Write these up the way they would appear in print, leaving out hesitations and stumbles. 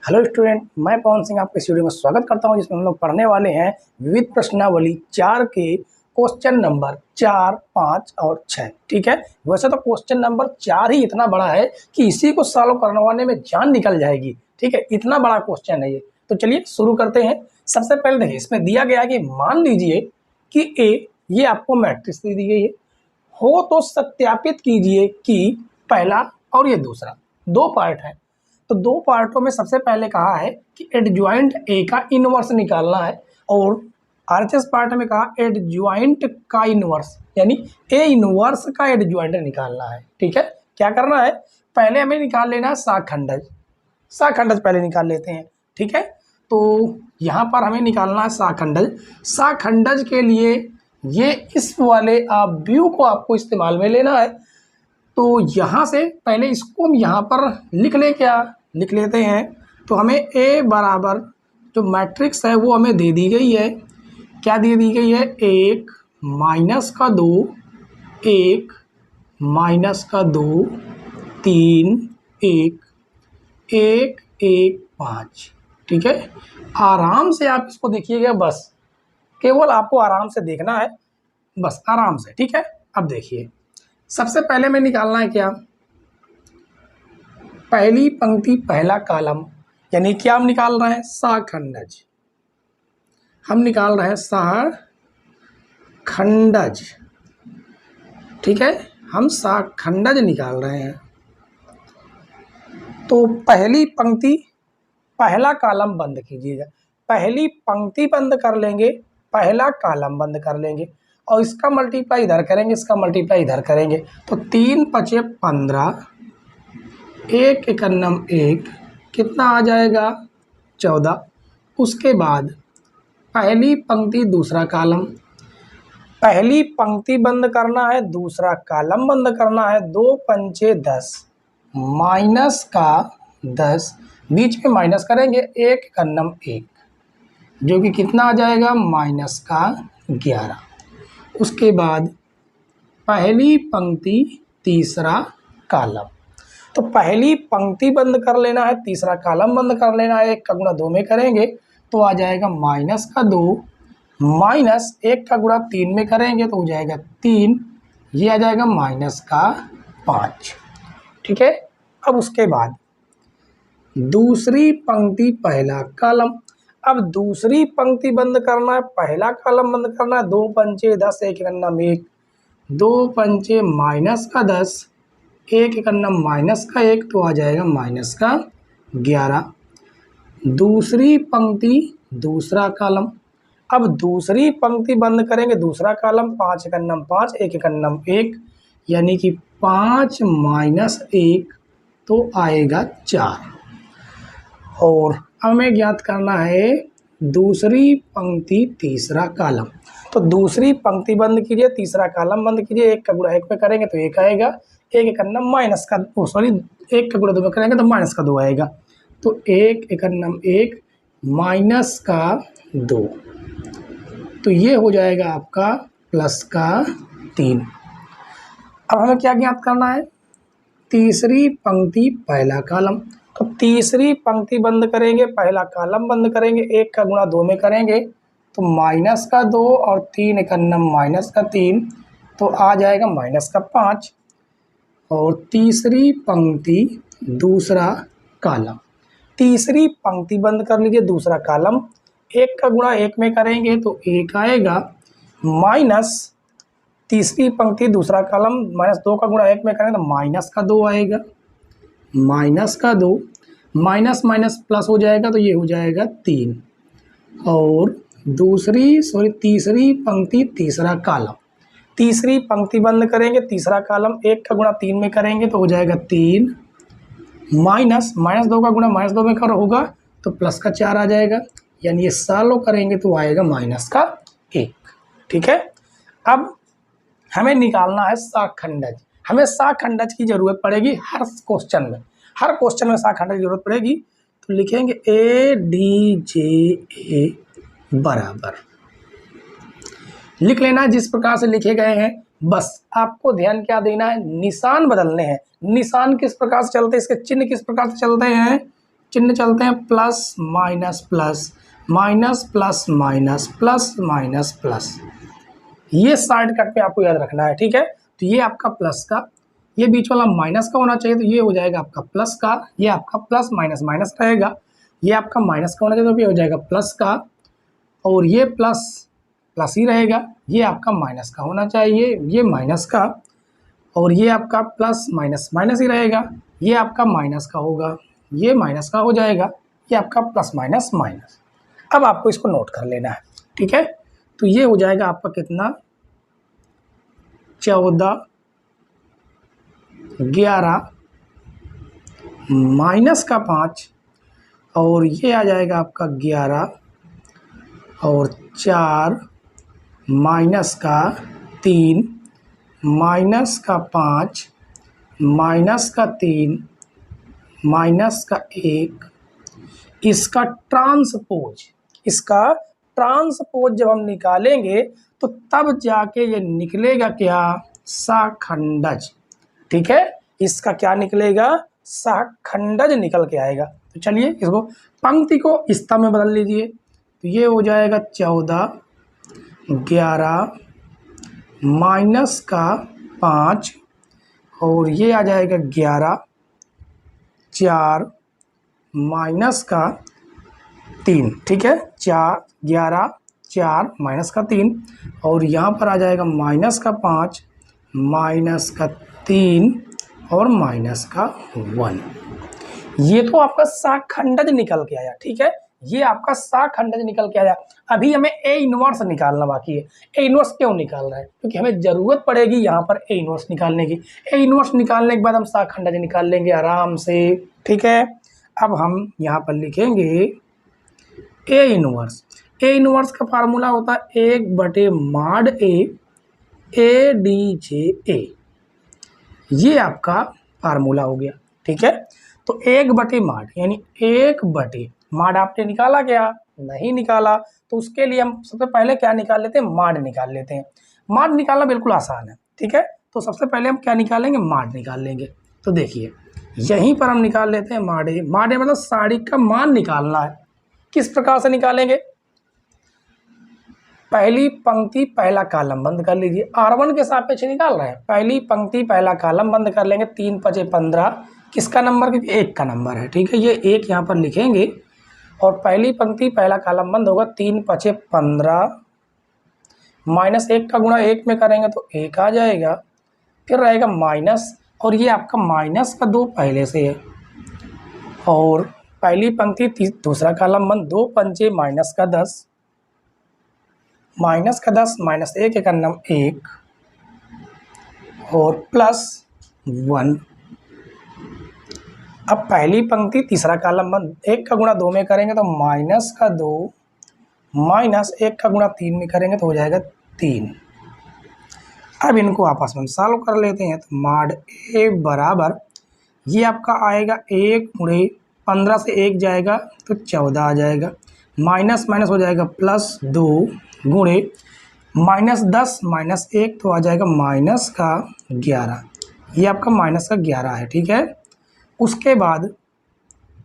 Hello student, मैं पवन सिंह आपके studio में स्वागत करता हूं, जिसमें हम लोग पढ़ने वाले हैं विविध प्रश्नावली 4 के क्वेश्चन नंबर 4, 5 और 6। ठीक है। वैसे तो क्वेश्चन नंबर 4 ही इतना बड़ा है कि इसी को सॉल्व करवाने में जान निकल जाएगी। ठीक है, इतना बड़ा क्वेश्चन है ये। तो चलिए शुरू करते हैं। सबसे पहले देखिए, इसमें दिया गया है कि मान लीजिए कि ए, ये आपको मैट्रिक्स दे दी गई है, हो तो सत्यापित कीजिए कि पहला और ये दूसरा, दो पार्ट है। तो दो पार्टों में सबसे पहले कहा है कि एडजॉइंट ए का इनवर्स निकालना है, और आरएचएस पार्ट में कहा एडजॉइंट का इनवर्स, यानी ए इनवर्स का एडजॉइंट निकालना है। ठीक है, क्या करना है, पहले हमें निकाल लेना है साखंडज। साखंडज पहले निकाल लेते हैं। ठीक है, तो यहाँ पर हमें निकालना है साखंडज। साखंडज के लिए ये इस वाले व्यू को आपको इस्तेमाल में लेना है। तो यहाँ से पहले इसको हम यहाँ पर लिख लेते हैं। तो हमें ए बराबर जो मैट्रिक्स है वो हमें दे दी गई है। क्या दे दी गई है, 1 माइनस का 2, 1 माइनस का 2, 3, 1, 1, 1, 5। ठीक है, आराम से आप इसको देखिएगा, बस केवल आपको आराम से देखना है, बस आराम से। ठीक है, अब देखिए, सबसे पहले में निकालना है क्या, पहली पंक्ति पहला कॉलम, यानी क्या हम निकाल रहे हैं, साखंडज। हम निकाल रहे हैं साखंडज। ठीक है, हम साखंडज निकाल रहे हैं। तो पहली पंक्ति पहला कॉलम बंद कीजिएगा, पहली पंक्ति बंद कर लेंगे, पहला कॉलम बंद कर लेंगे, और इसका मल्टीप्लाई इधर करेंगे, इसका मल्टीप्लाई इधर करेंगे। तो 3 × 5 = 15, 1 × 1 कितना आ जाएगा, 14। उसके बाद पहली पंक्ति दूसरा कॉलम, पहली पंक्ति बंद करना है, दूसरा कॉलम बंद करना है। 2 × 5 = 10, माइनस का 10, बीच में माइनस करेंगे, 1 × 1 जो कि कितना आ जाएगा, माइनस का 11। उसके बाद पहली पंक्ति तीसरा कॉलम, तो पहली पंक्ति बंद कर लेना है, तीसरा कॉलम बंद कर लेना है। 1 का गुणा 2 में करेंगे तो आ जाएगा माइनस का 2, माइनस 1 का गुणा 3 में करेंगे तो हो जाएगा 3, ये आ जाएगा माइनस का 5। ठीक है, अब उसके बाद दूसरी पंक्ति पहला कॉलम, अब दूसरी पंक्ति बंद करना है, पहला कॉलम बंद करना है। 2 × 5 = 10, 1 × 1, 2 × 5 माइनस का 10, 1 × माइनस का 1 तो आ जाएगा माइनस का 11। दूसरी पंक्ति दूसरा कॉलम, अब दूसरी पंक्ति बंद करेंगे, दूसरा कॉलम, 5 × 5, 1 × 1 यानी कि 5 माइनस 1 तो आएगा 4। और हमें ज्ञात करना है दूसरी पंक्ति तीसरा कॉलम। तो दूसरी पंक्ति बंद कीजिए, तीसरा कॉलम बंद कीजिए, 1 का गुणा 1 पे करेंगे तो 1 आएगा, 1 × माइनस का 1 का गुणा 2 में करेंगे तो माइनस का 2 आएगा। तो 1 × 1 माइनस का 2, तो ये हो जाएगा आपका प्लस का 3। अब हमें क्या ज्ञात करना है, तीसरी पंक्ति पहला कॉलम। तो तीसरी पंक्ति बंद करेंगे, पहला कॉलम बंद करेंगे, 1 का गुणा 2 में करेंगे तो माइनस का 2, और 3 × माइनस का 3 तो आ जाएगा माइनस का 5। और तीसरी पंक्ति दूसरा कॉलम, तीसरी पंक्ति बंद कर लीजिए, दूसरा कॉलम, 1 का गुणा 1 में करेंगे तो 1 आएगा, माइनस तीसरी पंक्ति दूसरा कॉलम, माइनस 2 का गुणा 1 में करेंगे तो माइनस का 2 आएगा, माइनस का 2, माइनस माइनस प्लस हो जाएगा तो ये हो जाएगा 3। और तीसरी पंक्ति तीसरा कॉलम, तीसरी पंक्ति बंद करेंगे, तीसरा कॉलम, 1 का गुणा 3 में करेंगे तो हो जाएगा 3, माइनस 2 का गुणा -2 में कर होगा तो प्लस का 4 आ जाएगा, यानी ये सॉल्व करेंगे तो आएगा माइनस का 1। ठीक है, अब हमें निकालना है साखंडज। हमें साखंडज की जरूरत पड़ेगी हर क्वेश्चन में, हर क्वेश्चन में साखंडज की जरूरत पड़ेगी। तो लिखेंगे ADJA बराबर, लिख लेना जिस प्रकार से लिखे गए हैं। बस आपको ध्यान क्या देना है, निशान बदलने हैं। निशान किस प्रकार से चलते हैं, इसके चिन्ह किस प्रकार से चलते हैं, चिन्ह चलते हैं plus minus plus minus plus minus plus minus plus, ये शॉर्टकट में आपको याद रखना है, ठीक है। तो ये आपका प्लस का, ये बीच वाला माइनस का होना चाहिए, तो ये हो जाएगा आपका प्लस का, ये आपका प्लस माइनस माइनस रहेगा, ये आपका माइनस का होना चाहिए तो ये हो जाएगा प्लस का, और ये प्लस प्लस ही रहेगा, ये आपका माइनस का होना चाहिए, ये माइनस का, और ये आपका प्लस माइनस माइनस ही रहेगा, ये आपका माइनस का होगा, ये माइनस का हो जाएगा, ये आपका प्लस माइनस माइनस। अब आपको इसको नोट कर लेना है, ठीक है। तो ये हो जाएगा आपका कितना, 14 11 माइनस का 5, और ये आ जाएगा आपका 11 और 4 माइनस का 3 माइनस का 5 माइनस का 3 माइनस का 1, इसका ट्रांसपोज जब हम निकालेंगे तो तब जाके ये निकलेगा क्या, सहखंडज, ठीक है। इसका क्या निकलेगा, सहखंडज निकल के आएगा। तो चलिए इसको पंक्ति को स्तंभ में बदल लीजिए, तो ये हो जाएगा 14 11 माइनस का 5, और ये आ जाएगा 11 4 माइनस का 3, ठीक है। 11 4 माइनस का 3, और यहाँ पर आ जाएगा माइनस का 5 माइनस का 3 और माइनस का 1। ये तो आपका सहखंडज निकल के आया, ठीक है। ये आपका सहखंडज निकल के आया। अभी हमें ए इनवर्स निकालना बाकी है। ए इनवर्स क्यों निकाल रहा है, क्योंकि हमें ज़रूरत पड़ेगी यहाँ पर ए इनवर्स निकालने की। ए इनवर्स निकालने के बाद हम सहखंडज निकाल लेंगे आराम से, ठीक है। अब हम यहाँ पर लिखेंगे ए इनवर्स। ए इनवर्स का फार्मूला होता है 1/mod ए डी जे ए, ये आपका फार्मूला हो गया, ठीक है। तो 1/mod यानी 1/mod आपने निकाला क्या, नहीं निकाला, तो उसके लिए हम सबसे पहले क्या निकाल लेते हैं, mod निकाल लेते हैं। mod निकालना बिल्कुल आसान है, ठीक है। तो सबसे पहले हम क्या निकालेंगे, mod निकाल लेंगे। तो देखिए यहीं पर हम निकाल लेते हैं mod ए। mod ए मतलब साड़ी का मान निकालना है। किस प्रकार से निकालेंगे, पहली पंक्ति पहला कॉलम बंद कर लीजिए। R1 के सापेक्ष निकाल रहे हैं, पहली पंक्ति पहला कॉलम बंद कर लेंगे। 3 × 5 = 15, किसका नंबर, क्योंकि 1 का नंबर है, ठीक है। ये 1 यहाँ पर लिखेंगे, और पहली पंक्ति पहला कॉलम बंद होगा। 3 × 5 = 15 माइनस 1 का गुणा 1 में करेंगे तो 1 आ जाएगा, फिर रहेगा माइनस, और ये आपका माइनस का 2 पहले से है, और पहली पंक्ति दूसरा कॉलम बंद। 2 × 5 = माइनस का 10 माइनस 1 × 1 और प्लस 1। अब पहली पंक्ति तीसरा कॉलम बंद। 1 का गुणा 2 में करेंगे तो माइनस का 2 माइनस 1 का गुणा 3 में करेंगे तो हो जाएगा 3। अब इनको आपस में सॉल्व कर लेते हैं। तो mod ए बराबर, ये आपका आएगा 1 × 15 से 1 जाएगा तो 14 आ जाएगा, माइनस माइनस हो जाएगा प्लस 2 गुणे माइनस 10 माइनस 1 तो आ जाएगा माइनस का 11, ये आपका माइनस का 11 है, ठीक है। उसके बाद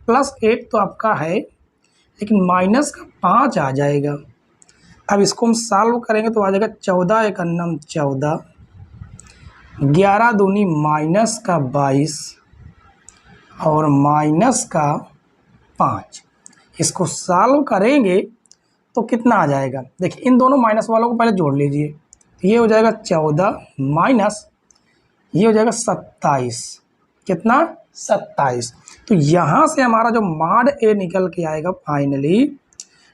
प्लस 1 तो आपका है, लेकिन माइनस का 5 आ जाएगा। अब इसको हम सॉल्व करेंगे तो आ जाएगा 14 × 1 = 14, 11 × 2 = माइनस का 22 और माइनस का 5। इसको सॉल्व करेंगे तो कितना आ जाएगा, देखिए इन दोनों माइनस वालों को पहले जोड़ लीजिए। ये हो जाएगा 14 माइनस, ये हो जाएगा 27, कितना 27। तो यहाँ से हमारा जो mod ए निकल के आएगा फाइनली,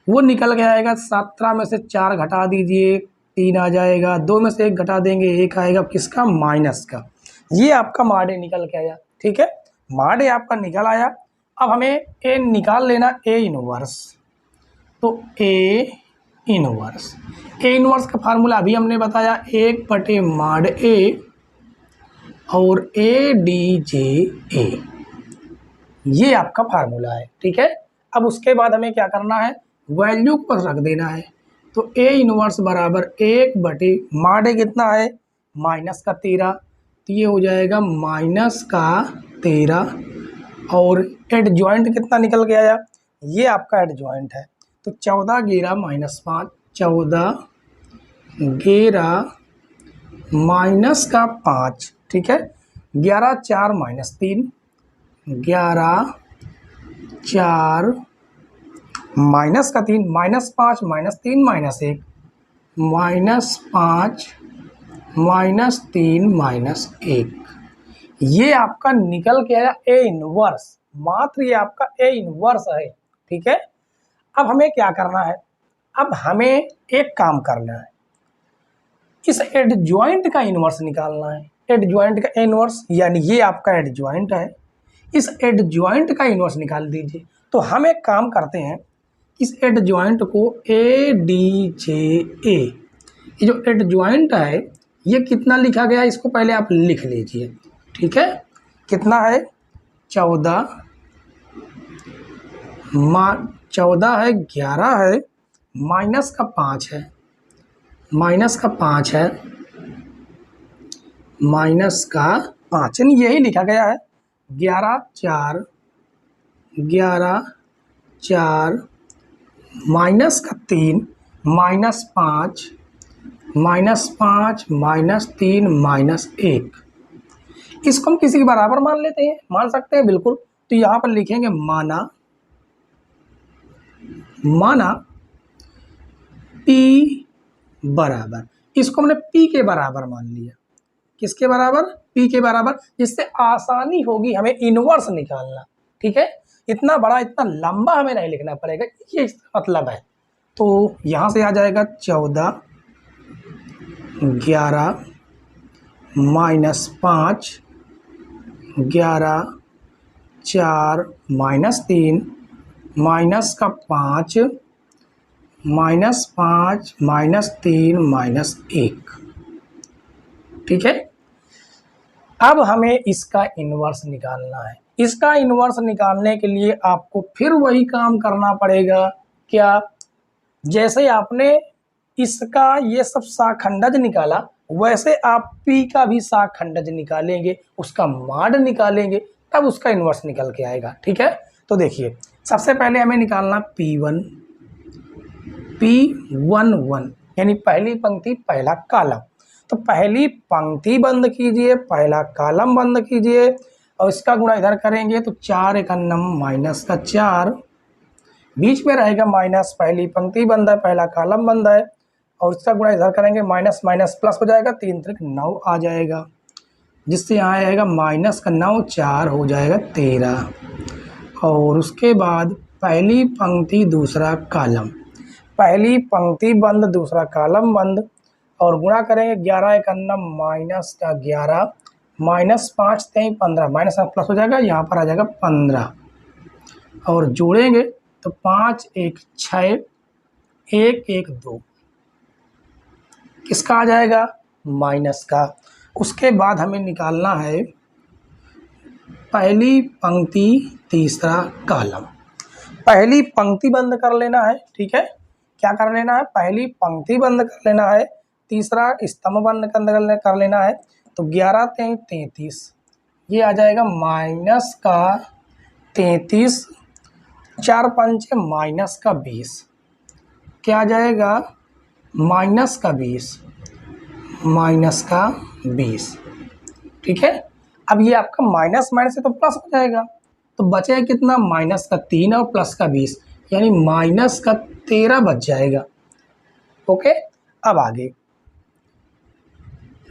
वो निकल के आएगा 17 में से 4 घटा दीजिए 3 आ जाएगा, 2 में से 1 घटा देंगे 1 आएगा, किसका, माइनस का। ये आपका mod ए निकल के आया, ठीक है। mod ए आपका निकल आया। अब हमें ए निकाल लेना, ए इनवर्स। तो ए इनवर्स का फार्मूला अभी हमने बताया 1/mod ए और ए डी जे ए, ये आपका फार्मूला है, ठीक है। अब उसके बाद हमें क्या करना है, वैल्यू को रख देना है। तो ए इनवर्स बराबर 1/mod ए कितना है, माइनस का 13, तो ये हो जाएगा माइनस का 13 और एडजॉइंट कितना निकल के आया, ये आपका एडजॉइंट है। तो 14 11 -5, 14 11 -5, ठीक है। 11 4 -3, 11 4 -3, -5 -3 -1, -5 -3 -1, ये आपका निकल के आया ए इनवर्स, मात्र ये आपका ए इनवर्स है, ठीक है। अब हमें क्या करना है, अब हमें एक काम करना है, इस एडजॉइंट का इनवर्स निकालना है। एडजॉइंट का इनवर्स यानी ये आपका एडजॉइंट है, इस एडजॉइंट का इनवर्स निकाल दीजिए। तो हम एक काम करते हैं, इस एडजॉइंट को ए डी जे ए, ये जो एडजॉइंट है ये कितना लिखा गया है, इसको पहले आप लिख लीजिए, ठीक है। कितना है, 14 है, 11 है, माइनस का 5 है, माइनस का 5 यानी यही लिखा गया है। 11 4 माइनस का 3 -5 -5 -3 -1, इसको हम किसी के बराबर मान लेते हैं, मान सकते हैं बिल्कुल। तो यहाँ पर लिखेंगे माना P बराबर, इसको हमने P के बराबर मान लिया। किसके बराबर, P के बराबर, जिससे आसानी होगी हमें इनवर्स निकालना, ठीक है। इतना बड़ा इतना लंबा हमें नहीं लिखना पड़ेगा, ये मतलब है। तो यहाँ से आ जाएगा 14 11 -5 11 4 -3 माइनस का 5 -5 -3 -1, ठीक है। अब हमें इसका इन्वर्स निकालना है। इसका इन्वर्स निकालने के लिए आपको फिर वही काम करना पड़ेगा, क्या, जैसे आपने इसका ये सब साखंडज निकाला, वैसे आप P का भी साखंडज निकालेंगे, उसका माड निकालेंगे, तब उसका इन्वर्स निकल के आएगा, ठीक है। तो देखिए, सबसे पहले हमें निकालना P1 यानी पहली पंक्ति पहला कॉलम। तो पहली पंक्ति बंद कीजिए, पहला कॉलम बंद कीजिए, और इसका गुणा इधर करेंगे तो 4 एकन्नम माइनस का 4, बीच में रहेगा माइनस, पहली पंक्ति बंद है, पहला कॉलम बंद है, और इसका गुणा इधर करेंगे, माइनस माइनस प्लस हो जाएगा, 3 त्रिक 9 आ जाएगा, जिससे यहाँ आएगा माइनस का 9, 4 हो जाएगा 13। और उसके बाद पहली पंक्ति दूसरा कॉलम, पहली पंक्ति बंद दूसरा कॉलम बंद, और गुणा करेंगे 11 एकन्नम माइनस का 11, -5 3 15, माइनस प्लस हो जाएगा, यहाँ पर आ जाएगा 15, और जोड़ेंगे तो 5 1 6 1 1 2, किसका आ जाएगा, माइनस का। उसके बाद हमें निकालना है पहली पंक्ति तीसरा कॉलम, पहली पंक्ति बंद कर लेना है, ठीक है। क्या कर लेना है, पहली पंक्ति बंद कर लेना है, तीसरा स्तंभ बंद कर लेना है। तो 11 3 33, ये आ जाएगा माइनस का 33, 4 5 माइनस का 20, क्या आ जाएगा, माइनस का 20, ठीक है। अब ये आपका माइनस माइनस से तो प्लस हो जाएगा, तो बचेगा कितना, माइनस का 3 और प्लस का 20, यानी माइनस का 13 बच जाएगा। ओके, अब आगे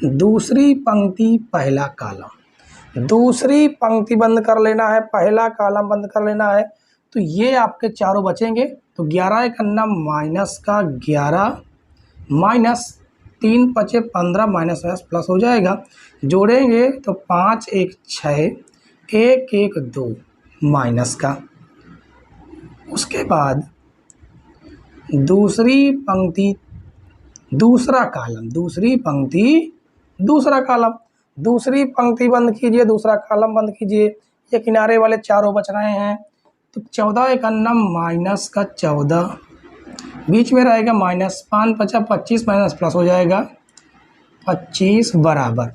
दूसरी पंक्ति पहला कॉलम, दूसरी पंक्ति बंद कर लेना है, पहला कॉलम बंद कर लेना है। तो ये आपके चारों बचेंगे, तो 11 एकन्नम माइनस का 11 माइनस 3 5 15 माइनस प्लस हो जाएगा, जोड़ेंगे तो 5 1 6 1 1 2 माइनस का। उसके बाद दूसरी पंक्ति दूसरा कॉलम, दूसरी पंक्ति दूसरा कॉलम, दूसरी पंक्ति बंद कीजिए, दूसरा कॉलम बंद कीजिए, ये किनारे वाले चारों बच रहे हैं। तो 14 एकन्नम माइनस का 14, बीच में रहेगा माइनस, 5 5 25 माइनस प्लस हो जाएगा 25 बराबर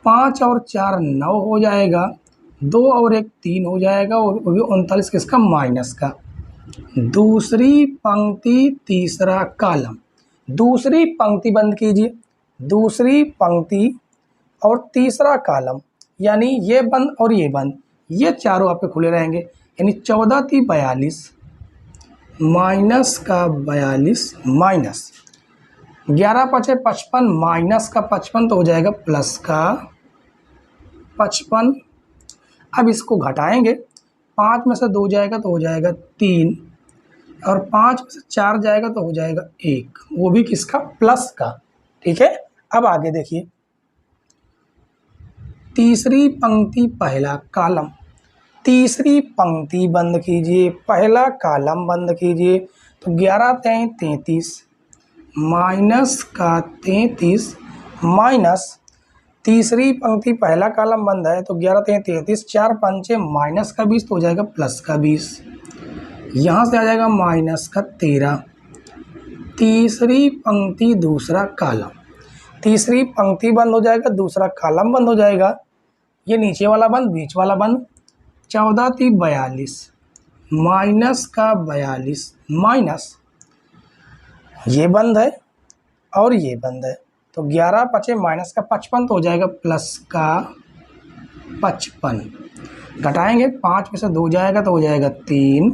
5 और 4 9 हो जाएगा, 2 और 1 3 हो जाएगा, और 39 किसका, माइनस का। दूसरी पंक्ति तीसरा कॉलम, दूसरी पंक्ति बंद कीजिए, दूसरी पंक्ति और तीसरा कॉलम, यानी ये बंद और ये बंद, ये चारों आपके खुले रहेंगे। यानी 14 × 42 माइनस का 42 माइनस 11 × 5 = 55 माइनस का 55 तो हो जाएगा प्लस का 55। अब इसको घटाएंगे, 5 में से 2 जाएगा तो हो जाएगा 3, और 5 में से 4 जाएगा तो हो जाएगा 1, वो भी किसका, प्लस का। ठीक है, अब आगे देखिए, तीसरी पंक्ति पहला कॉलम, तीसरी पंक्ति बंद कीजिए, पहला कॉलम बंद कीजिए। तो 11 × 3 = 33 माइनस का 33 माइनस, तीसरी पंक्ति पहला कॉलम बंद है तो 11 × 3 = 33, 4 × 5 = माइनस का 20 तो हो जाएगा प्लस का 20, यहाँ से आ जाएगा माइनस का 13। तीसरी पंक्ति दूसरा कॉलम, तीसरी पंक्ति बंद हो जाएगा, दूसरा कॉलम बंद हो जाएगा, ये नीचे वाला बंद बीच वाला बंद। 14 × 3 = 42 माइनस का 42 माइनस, ये बंद है और ये बंद है, तो 11 × 5 = माइनस का 55 तो हो जाएगा प्लस का 55। घटाएंगे, 5 में से 2 जाएगा तो हो जाएगा 3,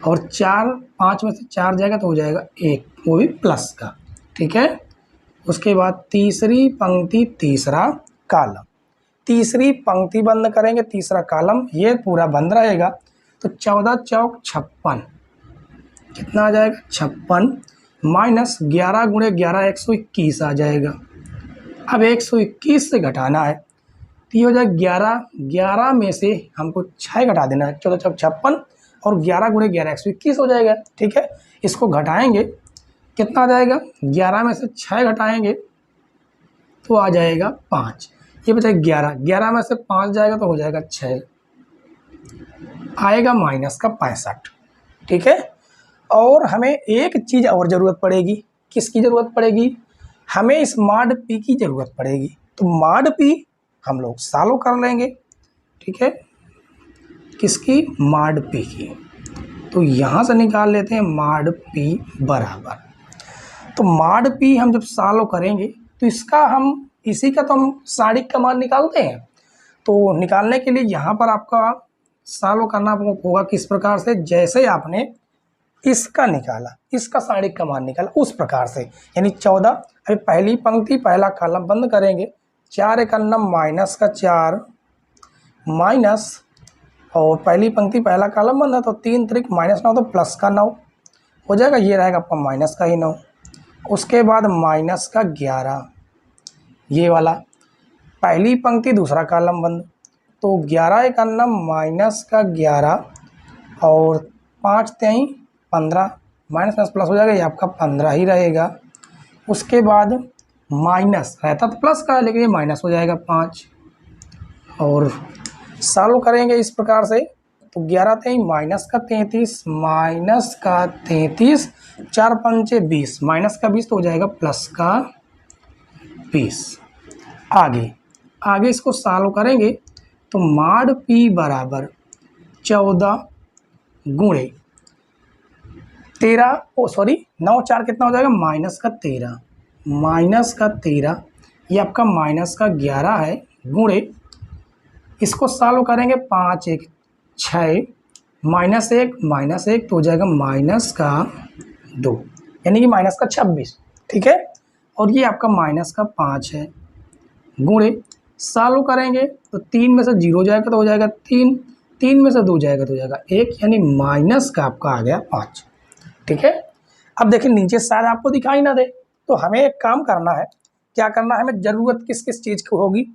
और 5 में से 4 जाएगा तो हो जाएगा 1, वो भी प्लस का। ठीक है, उसके बाद तीसरी पंक्ति तीसरा कॉलम, तीसरी पंक्ति बंद करेंगे, तीसरा कॉलम ये पूरा बंद रहेगा। तो 14 × 4 = 56, कितना आ जाएगा, 56 माइनस 11 × 11 = 121 आ जाएगा। अब 121 से घटाना है तो ये हो जाएगा 11 में से हमको 6 घटा देना है, 14 × 4 = 56, और 11 × 11 = 121 हो जाएगा। ठीक है, इसको घटाएंगे, कितना आ जाएगा, 11 में से 6 घटाएंगे तो आ जाएगा 5, ये बचा 11, 11 में से 5 जाएगा तो हो जाएगा 6, आएगा माइनस का 65। ठीक है, और हमें एक चीज़ और ज़रूरत पड़ेगी, किसकी ज़रूरत पड़ेगी, हमें इस मॉड पी की ज़रूरत पड़ेगी। तो मॉड पी हम लोग सॉल्व कर लेंगे। ठीक है, किसकी, मॉड पी की। तो यहाँ से निकाल लेते हैं मॉड पी बराबर, तो मॉड पी हम जब सॉल्व करेंगे तो इसका हम इसी का तो हम सारिक का मान निकालते हैं। तो निकालने के लिए यहाँ पर आपका सॉल्व करना होगा किस प्रकार से, जैसे आपने इसका निकाला, इसका सारिक का मान निकाला उस प्रकार से। यानी 14, अभी पहली पंक्ति पहला कॉलम बंद करेंगे, 4 × 1 = माइनस का 4 माइनस, और पहली पंक्ति पहला कॉलम बंद है तो 3 × 3 = -9 तो प्लस का 9 हो जाएगा, ये रहेगा आपका माइनस का ही 9। उसके बाद माइनस का 11, ये वाला पहली पंक्ति दूसरा कॉलम बंद, तो 11 × 1 = माइनस का 11, और 5 × 3 = 15, माइनस प्लस प्लस हो जाएगा, ये आपका 15 ही रहेगा। उसके बाद माइनस रहता तो प्लस का, लेकिन ये माइनस हो जाएगा 5, और सॉल्व करेंगे इस प्रकार से। तो 11 × 3 = माइनस का 33 माइनस का 33, 4 × 5 = 20 माइनस का 20 तो हो जाएगा प्लस का 20। आगे इसको सॉल्व करेंगे तो मॉड पी बराबर 14 × 13, 9 × 4 कितना हो जाएगा, माइनस का 13 माइनस का 13, ये आपका माइनस का 11 है, गुणे इसको सॉल्व करेंगे, 5 × 1 = 6 माइनस 1 तो हो जाएगा माइनस का 2, यानी कि माइनस का 26। ठीक है, और ये आपका माइनस का 5 है, गुणे सॉल्व करेंगे तो 3 में से 0 जाएगा तो हो जाएगा 3, 3 में से 2 जाएगा तो हो जाएगा 1, यानी माइनस का आपका आ गया 5। ठीक है, अब देखिए नीचे शायद आपको दिखाई ना दे, तो हमें एक काम करना है, क्या करना है, हमें ज़रूरत किस किस चीज़ की होगी,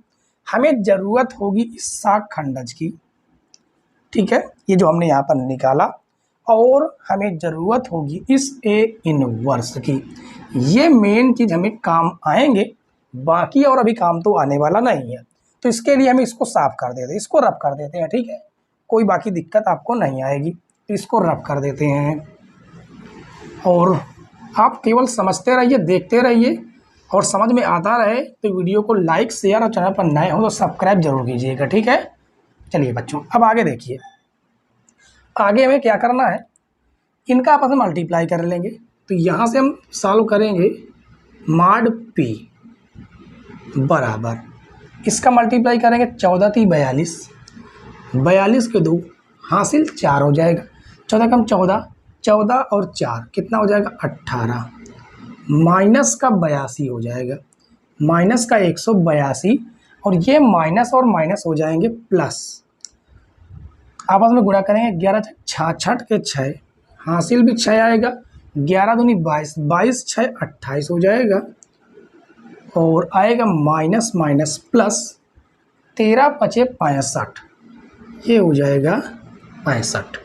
हमें ज़रूरत होगी इस शाख खंडज की। ठीक है, ये जो हमने यहाँ पर निकाला, और हमें ज़रूरत होगी इस ए इनवर्स की। ये मेन चीज़ हमें काम आएंगे, बाकी और अभी काम तो आने वाला नहीं है। तो इसके लिए हम इसको साफ कर देते हैं, इसको रब कर देते हैं। ठीक है, कोई बाकी दिक्कत आपको नहीं आएगी, तो इसको रब कर देते हैं, और आप केवल समझते रहिए, देखते रहिए, और समझ में आता रहे तो वीडियो को लाइक शेयर, और चैनल पर नए हो तो सब्सक्राइब जरूर कीजिएगा। ठीक है, चलिए बच्चों, अब आगे देखिए, आगे हमें क्या करना है, इनका आपस में मल्टीप्लाई कर लेंगे। तो यहाँ से हम सॉल्व करेंगे मॉड p बराबर, इसका मल्टीप्लाई करेंगे 14 × 42, 42 के 2 हासिल 4 हो जाएगा, 14 कम 14, 14 और 4 कितना हो जाएगा 18, माइनस का 82 हो जाएगा, माइनस का 182, और ये माइनस और माइनस हो जाएंगे प्लस, आपस में गुणा करेंगे, 11 66 के 6 हासिल भी 6 आएगा, 11 दूनी 22, 22 6 28 हो जाएगा, और आएगा माइनस माइनस प्लस, 13 पचे 65, ये हो जाएगा 65।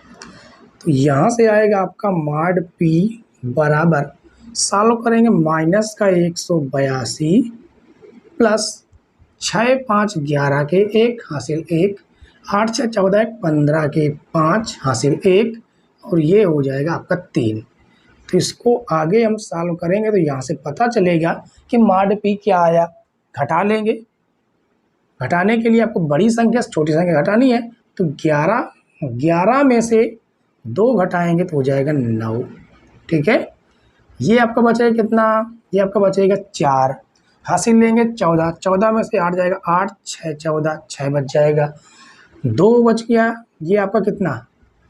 तो यहाँ से आएगा आपका मॉड p बराबर, सॉल्व करेंगे माइनस का 182 प्लस 6 5 11 के 1 हासिल 1, 8 6 14 15 के 5 हासिल 1, और ये हो जाएगा आपका 3। तो इसको आगे हम सॉल्व करेंगे तो यहाँ से पता चलेगा कि मॉड p क्या आया। घटा लेंगे, घटाने के लिए आपको बड़ी संख्या से छोटी संख्या घटानी है, तो 11 में से 2 घटाएंगे तो हो जाएगा 9, ठीक है। ये आपका बचेगा कितना, ये आपका बचेगा 4, हासिल लेंगे 14, 14 में से 8 जाएगा, 8 6 14, 6 बच जाएगा, 2 बच गया, ये आपका कितना,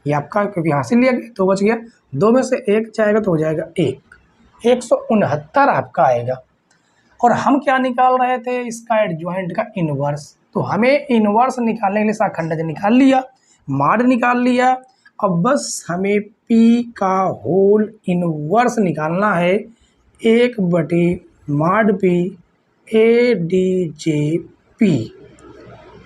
ये आपका क्योंकि हासिल लिया गया 2 बच गया, 2 में से 1 जाएगा तो हो जाएगा 1, 169 आपका आएगा। और हम क्या निकाल रहे थे, इसका एडजॉइंट का इन्वर्स, तो हमें इन्वर्स निकालने के लिए साखंडज निकाल लिया, मॉड निकाल लिया, अब बस हमें p का होल इन्वर्स निकालना है, 1/मॉड p ADJP।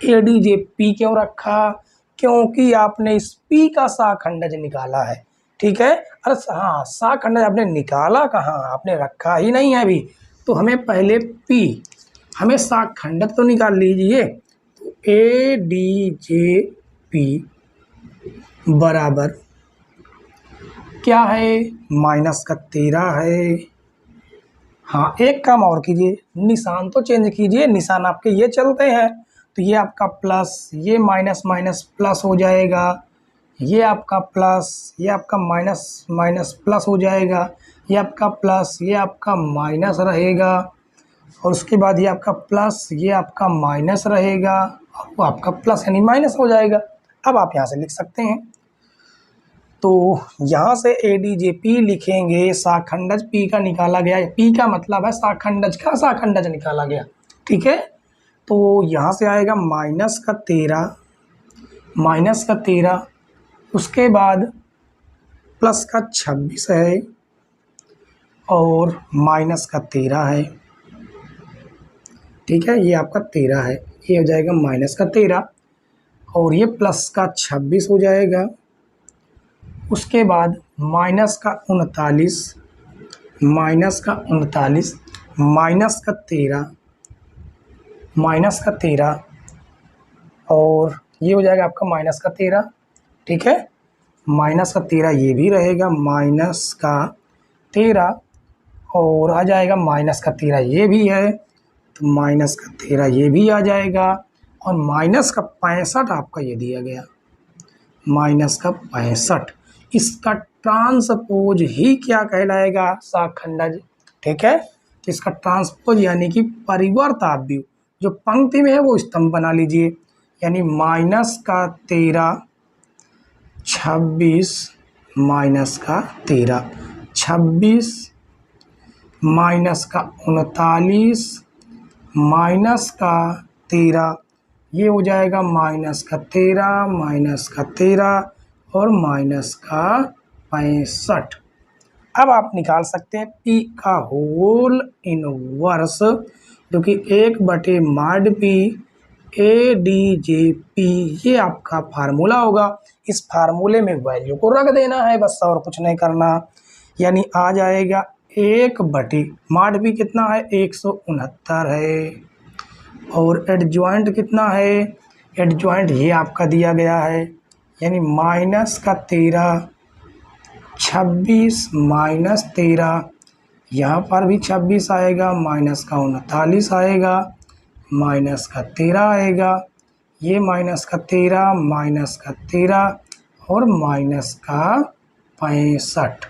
ADJP क्यों रखा, क्योंकि आपने इस p का साखंडज निकाला है, ठीक है। अरे हाँ, साखंडज आपने निकाला कहाँ, आपने रखा ही नहीं है अभी, तो हमें पहले p, हमें साखंडज तो निकाल लीजिए। तो ADJP बराबर क्या है, माइनस का 13 है। हाँ, एक काम और कीजिए, निशान तो चेंज कीजिए, निशान आपके ये चलते हैं, तो ये आपका प्लस, ये माइनस माइनस प्लस हो जाएगा, ये आपका प्लस, ये आपका माइनस माइनस प्लस हो जाएगा, ये आपका प्लस, ये आपका माइनस रहेगा, और उसके बाद ये आपका प्लस, ये आपका माइनस रहेगा, और वो आपका प्लस यानी माइनस हो जाएगा। अब आप यहाँ से लिख सकते हैं, तो यहाँ से ADJP लिखेंगे, साखंडज p का निकाला गया, p का मतलब है साखंडज का साखंडज निकाला गया, ठीक है। तो यहाँ से आएगा माइनस का 13, उसके बाद प्लस का 26 है, और माइनस का 13 है, ठीक है। ये आपका 13 है, ये हो जाएगा माइनस का 13, और ये प्लस का 26 हो जाएगा, उसके बाद माइनस का 39, माइनस का 13, और ये हो जाएगा आपका माइनस का 13, ठीक है। माइनस का 13 ये भी रहेगा, माइनस का 13, और आ जाएगा माइनस का 13 ये भी है, तो माइनस का 13 ये भी आ जाएगा, और माइनस का 65 आपका ये दिया गया, माइनस का 65, इसका ट्रांसपोज ही क्या कहलाएगा, साखंडज, ठीक है। तो इसका ट्रांसपोज यानी कि परिवर्त आव्यूह, जो पंक्ति में है वो स्तंभ बना लीजिए, यानी माइनस का 13, 26 माइनस का 13, 26 माइनस का 39 माइनस का 13, ये हो जाएगा माइनस का 13, माइनस का 13, और माइनस का 65। अब आप निकाल सकते हैं p का होल इनवर्स, जो कि 1/मॉड p ADJP, ये आपका फार्मूला होगा। इस फार्मूले में वैल्यू को रख देना है बस, और कुछ नहीं करना, यानी आ जाएगा 1/मॉड p कितना है 169 है, और एडजॉइंट कितना है, एडजॉइंट ये आपका दिया गया है, यानी माइनस का 13, 26 माइनस 13, यहाँ पर भी 26 आएगा, माइनस का 39 आएगा, माइनस का 13 आएगा, ये माइनस का 13, माइनस का 13 और माइनस का 65।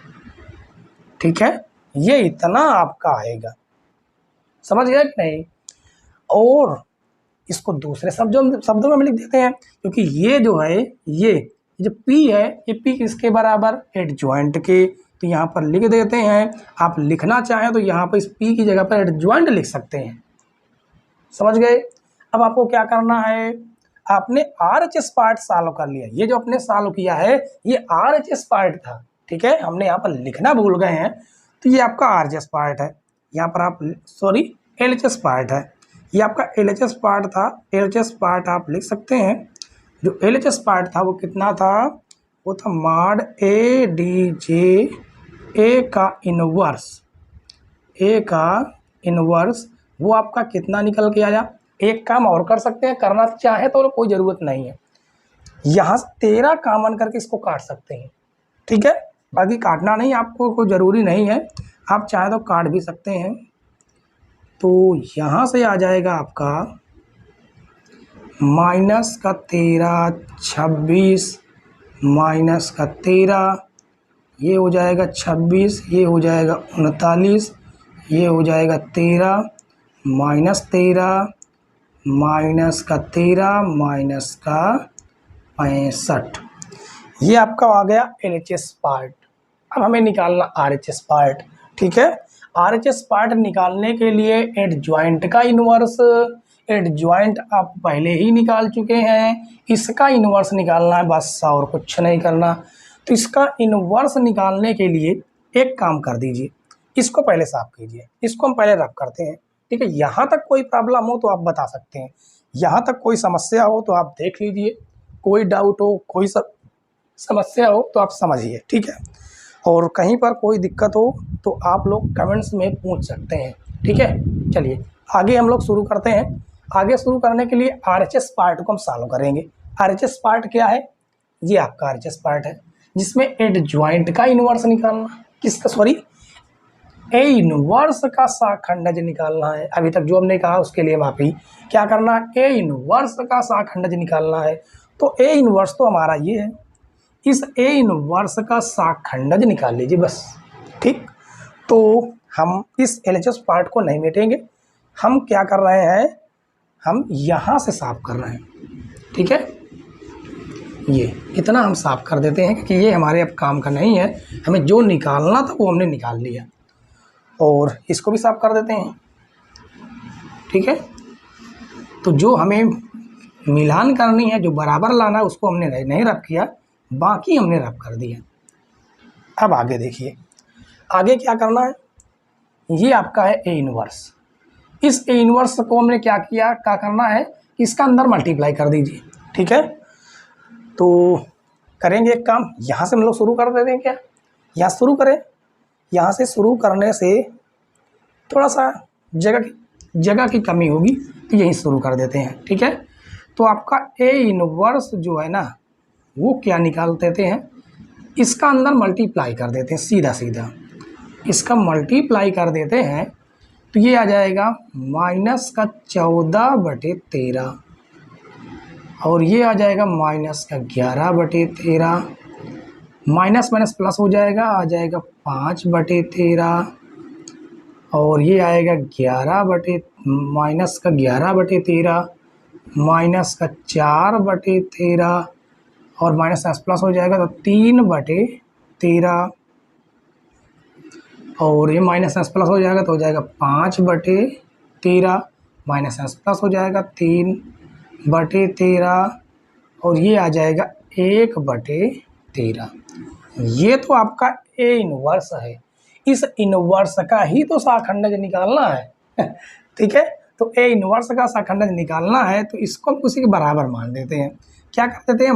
ठीक है, ये इतना आपका आएगा, समझ गया कि नहीं। और इसको दूसरे शब्दों में लिख देते हैं, क्योंकि ये जो है ये जो P है ये P किसके बराबर, एडजॉइंट के। तो यहाँ पर लिख देते हैं, आप लिखना चाहें तो यहाँ पर इस P की जगह पर एडजॉइंट लिख सकते हैं, समझ गए। अब आपको क्या करना है, आपने RHS पार्ट सॉल्व कर लिया। ये जो आपने सॉल्व किया है ये RHS पार्ट था, ठीक है, हमने यहाँ पर लिखना भूल गए हैं, तो ये आपका RHS पार्ट है। यहाँ पर आप सॉरी LHS पार्ट है, ये आपका LHS पार्ट था। LHS पार्ट आप लिख सकते हैं। जो LHS पार्ट था वो कितना था, वो था मॉड ADJ A का इनवर्स, वो आपका कितना निकल के आया। एक काम और कर सकते हैं, करना चाहे तो कोई ज़रूरत नहीं है, यहाँ से 13 कॉमन करके इसको काट सकते हैं, ठीक है। बाकी काटना नहीं, आपको कोई ज़रूरी नहीं है, आप चाहे तो काट भी सकते हैं। तो यहाँ से आ जाएगा आपका माइनस का 13, 26 माइनस का 13, ये हो जाएगा 26, ये हो जाएगा 39, ये हो जाएगा 13 माइनस 13 माइनस का 13 माइनस का 65। ये आपका आ गया LHS पार्ट। अब हमें निकालना RHS पार्ट, ठीक है। RHS पार्ट निकालने के लिए एडजॉइंट का इन्वर्स, एडजॉइंट आप पहले ही निकाल चुके हैं, इसका इन्वर्स निकालना है बस, और कुछ नहीं करना। तो इसका इन्वर्स निकालने के लिए एक काम कर दीजिए, इसको पहले साफ कीजिए, इसको हम पहले रफ करते हैं, ठीक है। यहाँ तक कोई प्रॉब्लम हो तो आप बता सकते हैं, यहाँ तक कोई समस्या हो तो आप देख लीजिए, कोई डाउट हो, कोई समस्या हो तो आप समझिए, ठीक है। और कहीं पर कोई दिक्कत हो तो आप लोग कमेंट्स में पूछ सकते हैं, ठीक है। चलिए आगे हम लोग शुरू करते हैं। आगे शुरू करने के लिए RHS पार्ट को हम सॉल्व करेंगे। RHS पार्ट क्या है, ये आपका RHS पार्ट है जिसमें एडजॉइंट का इन्वर्स निकालना, किसका सॉरी ए इन्वर्स का शाखंडज निकालना है। अभी तक जो हमने कहा उसके लिए माफी, क्या करना है, ए इन्वर्स का शाखंडज निकालना है। तो ए इन्वर्स तो हमारा ये है, इस ए इन्वर्स का शाखंडज निकाल लीजिए बस, ठीक। तो हम इस LHS पार्ट को नहीं मिटेंगे, हम क्या कर रहे हैं, हम यहाँ से साफ कर रहे हैं, ठीक है। ये इतना हम साफ कर देते हैं क्योंकि ये हमारे अब काम का नहीं है, हमें जो निकालना था वो हमने निकाल लिया। और इसको भी साफ कर देते हैं, ठीक है। तो जो हमें मिलान करनी है, जो बराबर लाना है, उसको हमने नहीं रब किया, बाकी हमने रब कर दिया। अब आगे देखिए, आगे क्या करना है, ये आपका है ए इन्वर्स। इस ए इन्वर्स को हमने क्या किया, क्या करना है, इसका अंदर मल्टीप्लाई कर दीजिए, ठीक है। तो करेंगे एक काम, यहाँ से हम लोग शुरू कर देते हैं क्या, यहाँ शुरू करें। यहाँ से शुरू करने से थोड़ा सा जगह की कमी होगी, तो यहीं शुरू कर देते हैं, ठीक है। तो आपका ए इन्वर्स जो है ना, वो क्या निकाल देते हैं, इसका अंदर मल्टीप्लाई कर देते हैं, सीधा सीधा इसका मल्टीप्लाई कर देते हैं। तो ये आ जाएगा माइनस का 14/13 और ये आ जाएगा माइनस का 11/13, माइनस माइनस प्लस हो जाएगा, आ जाएगा 5/13 और ये आएगा माइनस का 11/13 माइनस का 4/13 और माइनस प्लस हो जाएगा तो 3/13 और ये माइनस प्लस हो जाएगा तो हो जाएगा 5/13 माइनस प्लस हो जाएगा 3/13 और ये आ जाएगा 1/13। ये तो आपका ए इन्वर्स है, इस इन्वर्स का ही तो शाखंडज निकालना है ठीक है। तो ए इन्वर्स का शाखंडज निकालना है तो इसको हम उसी के बराबर मान देते हैं। क्या कर देते हैं,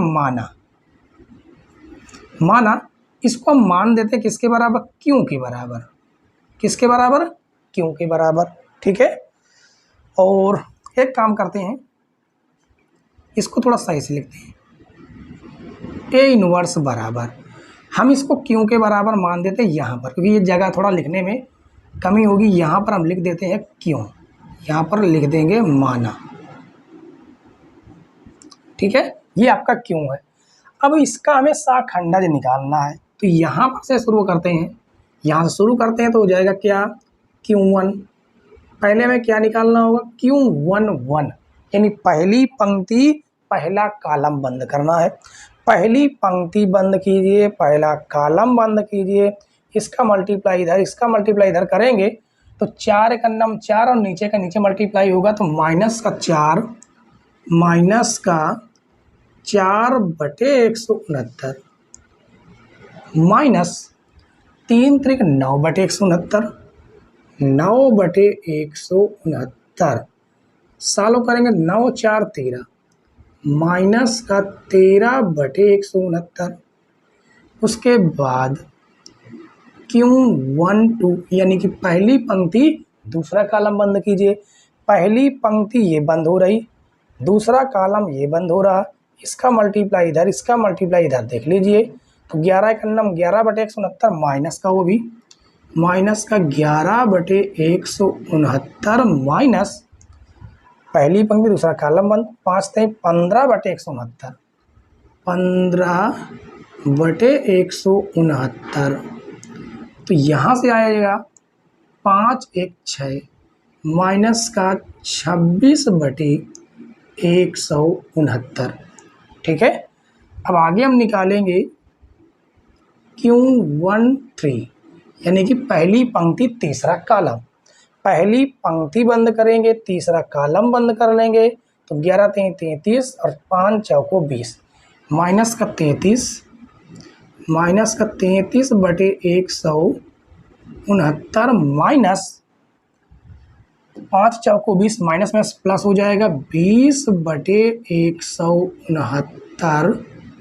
माना इसको हम मान देते हैं किसके बराबर, क्यों के बराबर, किसके बराबर, क्यों के बराबर, ठीक है। और एक काम करते हैं, इसको थोड़ा सही से लिखते हैं, ए इन्वर्स बराबर, हम इसको क्यों के बराबर मान देते हैं यहाँ पर, क्योंकि ये जगह थोड़ा लिखने में कमी होगी। यहाँ पर हम लिख देते हैं क्यों, यहाँ पर लिख देंगे माना, ठीक है, ये आपका क्यू है। अब इसका हमें शाखंडज निकालना है, तो यहाँ पर से शुरू करते हैं, यहाँ से शुरू करते हैं तो हो जाएगा क्या, Q1। पहले में क्या निकालना होगा, Q11, यानी पहली पंक्ति पहला कॉलम बंद करना है। पहली पंक्ति बंद कीजिए, पहला कॉलम बंद कीजिए, इसका मल्टीप्लाई इधर, इसका मल्टीप्लाई इधर करेंगे तो 4 एक अन्नम 4 और नीचे का नीचे मल्टीप्लाई होगा तो -4 -4/169 माइनस 3 त्रिक 9/169, 9/169 सालों करेंगे 9 4 13 माइनस का 13/169। उसके बाद Q12 यानी कि पहली पंक्ति दूसरा कॉलम बंद कीजिए। पहली पंक्ति ये बंद हो रही, दूसरा कॉलम ये बंद हो रहा, इसका मल्टीप्लाई इधर, इसका मल्टीप्लाई इधर, देख लीजिए तो 11 एक अन्नम 11/169 माइनस का वो भी माइनस का 11/169 माइनस पहली पंक्ति दूसरा कॉलम बंद, 5 थे 15/169, 15/169 तो यहाँ से आएगा 5 1 6 माइनस का 26/169। ठीक है, अब आगे हम निकालेंगे Q13 यानी कि पहली पंक्ति तीसरा कॉलम। पहली पंक्ति बंद करेंगे, तीसरा कॉलम बंद कर लेंगे तो 11 3 33 और 5 चौको 20 माइनस का 33/169 माइनस 5 चौको 20 माइनस में प्लस हो जाएगा 20/169।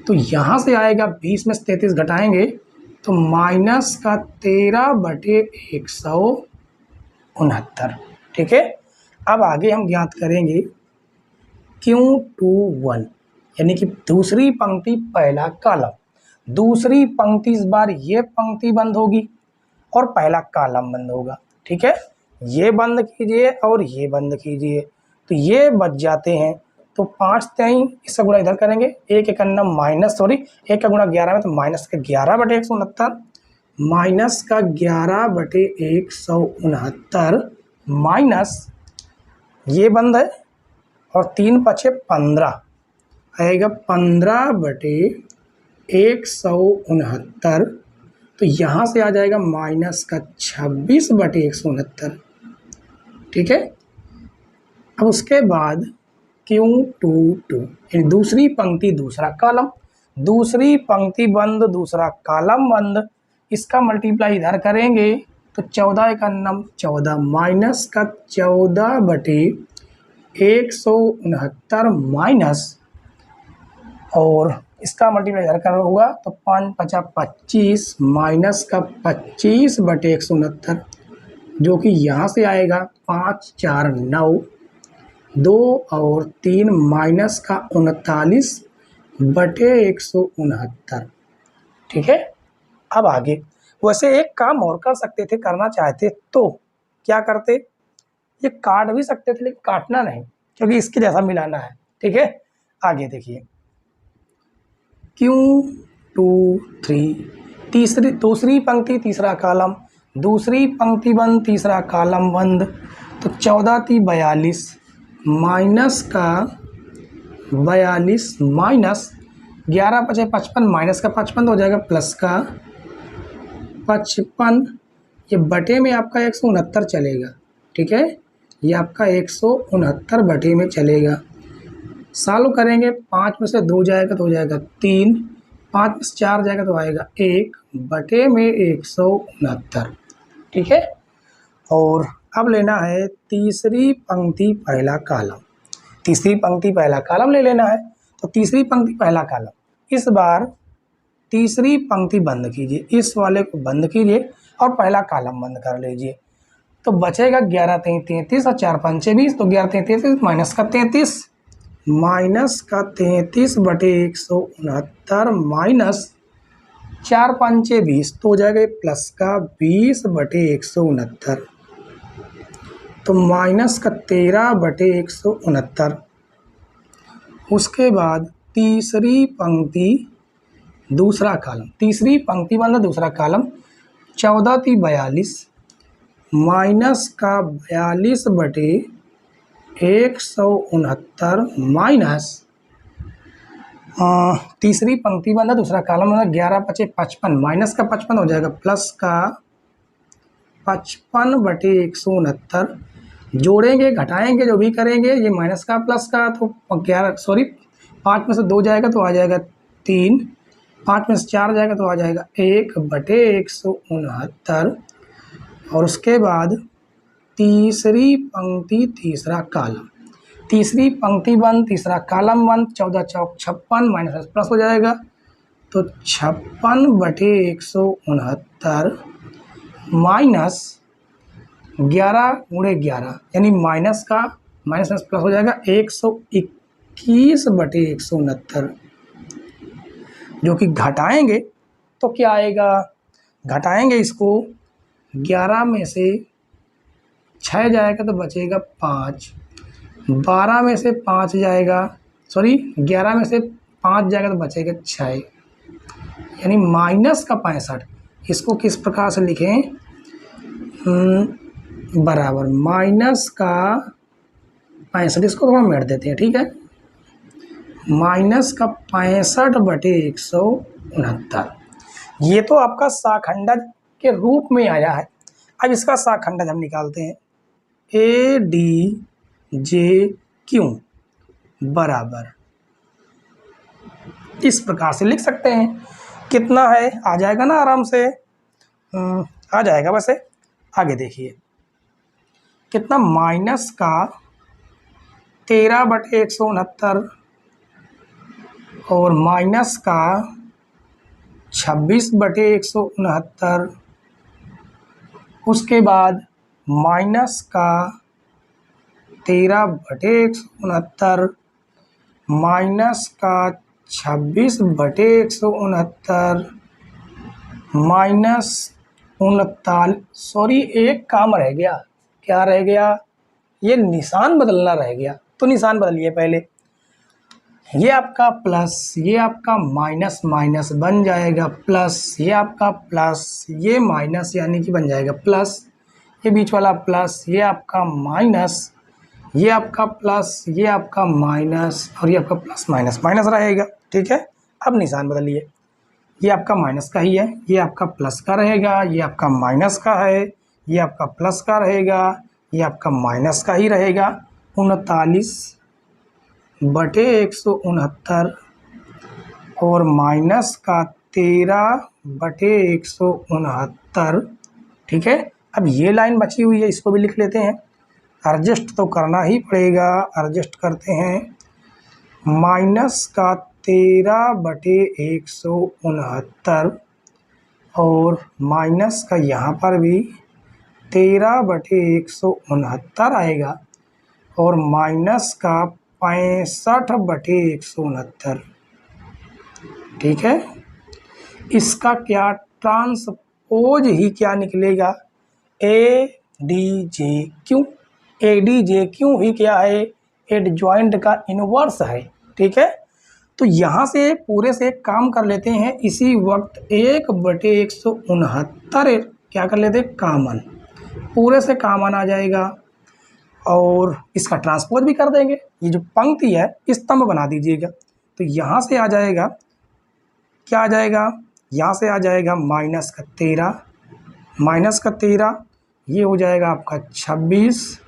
तो यहाँ से आएगा 20 में से 33 घटाएंगे तो माइनस का 13/169। ठीक है, अब आगे हम ज्ञात करेंगे Q21 यानी कि दूसरी पंक्ति पहला कॉलम। दूसरी पंक्ति इस बार ये पंक्ति बंद होगी और पहला कॉलम बंद होगा। ठीक है, ये बंद कीजिए और ये बंद कीजिए तो ये बच जाते हैं। तो 5 3 इसका गुणा इधर करेंगे, 1 1 माइनस 1 का गुणा 11 में तो माइनस का 11/169 माइनस का 11/169 माइनस ये बंद है और 3 5 15 आएगा 15/169। तो यहाँ से आ जाएगा माइनस का 26/169। ठीक है, अब उसके बाद Q22 यानी दूसरी पंक्ति दूसरा कॉलम। दूसरी पंक्ति बंद दूसरा कॉलम बंद, इसका मल्टीप्लाई इधर करेंगे तो 14 एक अन्नम 14 माइनस का 14/169 माइनस और इसका मल्टीप्लाई इधर कर होगा तो 5 5 25 माइनस का 25/169 जो कि यहाँ से आएगा 5 4 9 2 और 3 माइनस का 39/169। ठीक है, अब आगे वैसे एक काम और कर सकते थे, करना चाहते तो क्या करते, ये काट भी सकते थे लेकिन काटना नहीं क्योंकि इसके जैसा मिलाना है। ठीक है, आगे देखिए Q23 दूसरी पंक्ति तीसरा कॉलम। दूसरी पंक्ति बंद तीसरा कॉलम बंद तो 14 3 42 माइनस का 42 माइनस 11 5 55 माइनस का 55 हो जाएगा प्लस का 55। ये बटे में आपका 169 चलेगा। ठीक है, ये आपका 169 बटे में चलेगा। सॉल्व करेंगे, 5 में से 2 जाएगा तो हो जाएगा 3, 5 में से 4 जाएगा तो आएगा 1 बटे में 169। ठीक है, और अब लेना है तीसरी पंक्ति पहला कॉलम। तीसरी पंक्ति पहला कॉलम ले लेना है तो तीसरी पंक्ति पहला कॉलम, इस बार तीसरी पंक्ति बंद कीजिए, इस वाले को बंद कीजिए और पहला कॉलम बंद कर लीजिए तो बचेगा 11 3 33 और 4 5 6 20 तो 11 3 33 माइनस का 33 33/169 माइनस 4 5 6 20 तो हो जाएगा प्लस का 20/169 तो माइनस का 13/169। उसके बाद तीसरी पंक्ति दूसरा कॉलम, तीसरी पंक्ति बंद दूसरा कॉलम, 14 × 42 माइनस का 42 बटे 169 माइनस तीसरी पंक्ति बंद दूसरा कॉलम, 11 × 5 = 55 माइनस का 55 हो जाएगा प्लस का 55 बटे 169, जोड़ेंगे घटाएंगे जो भी करेंगे, ये माइनस का प्लस का, तो 5 में से 2 जाएगा तो आ जाएगा 3, 5 में से 4 जाएगा तो आ जाएगा 1 बटे 169, और उसके बाद तीसरी पंक्ति तीसरा कॉलम, तीसरी पंक्ति बंद तीसरा कॉलम बंद, 14 × 4 = 56 माइनस प्लस हो जाएगा, तो 56 बटे 169 माइनस 11 × 11 यानी माइनस का माइनस प्लस हो जाएगा 121 बटे 169, जो कि घटाएंगे तो क्या आएगा, घटाएंगे इसको 11 में से 6 जाएगा तो बचेगा 5, 12 में से 5 जाएगा 11 में से 5 जाएगा तो बचेगा 6, यानी माइनस का 65। इसको किस प्रकार से लिखें, बराबर माइनस का 65, इसको थोड़ा मेट देते हैं, ठीक है, माइनस का 65 बटे 169। ये तो आपका शाखंडज के रूप में आया है। अब इसका शाखंडज हम निकालते हैं, ADJQ बराबर इस प्रकार से लिख सकते हैं। कितना है, आ जाएगा ना आराम से, आ जाएगा। वैसे आगे देखिए कितना, माइनस का 13 बटे 169 और माइनस का 26 बटे 169, उसके बाद माइनस का 13 बटे 169 माइनस का 26 बटे 169 माइनस 39, एक काम रह गया, क्या रह गया, ये निशान बदलना रह गया, तो निशान बदलिए पहले। ये आपका प्लस, ये आपका माइनस, माइनस बन जाएगा प्लस, ये आपका प्लस, ये माइनस यानी कि बन जाएगा प्लस, ये बीच वाला प्लस, ये आपका माइनस, ये आपका प्लस, ये आपका माइनस, और ये आपका प्लस माइनस माइनस रहेगा, ठीक है। अब निशान बदलिए, ये आपका माइनस का ही है, ये आपका प्लस का रहेगा, ये आपका माइनस का है, ये आपका प्लस का रहेगा, ये आपका माइनस का ही रहेगा। 39 बटे 169 और माइनस का 13 बटे 169, ठीक है। अब ये लाइन बची हुई है, इसको भी लिख लेते हैं, एडजस्ट तो करना ही पड़ेगा, एडजस्ट करते हैं। माइनस का 13 बटे 169 और माइनस का यहाँ पर भी 13 बटे 169 आएगा और माइनस का 65 बटे 169, ठीक है। इसका क्या ट्रांसपोज ही क्या निकलेगा, ADJQ, ADJQ ही क्या है, एडजॉइंट का इनवर्स है, ठीक है। तो यहाँ से पूरे से एक काम कर लेते हैं, इसी वक्त 1 बटे 169 क्या कर लेते हैं, कामन, पूरे से कामन आ जाएगा और इसका ट्रांसपोज भी कर देंगे। ये जो पंक्ति है स्तंभ बना दीजिएगा, तो यहाँ से आ जाएगा, क्या आ जाएगा, यहाँ से आ जाएगा माइनस का 13, ये हो जाएगा आपका 26,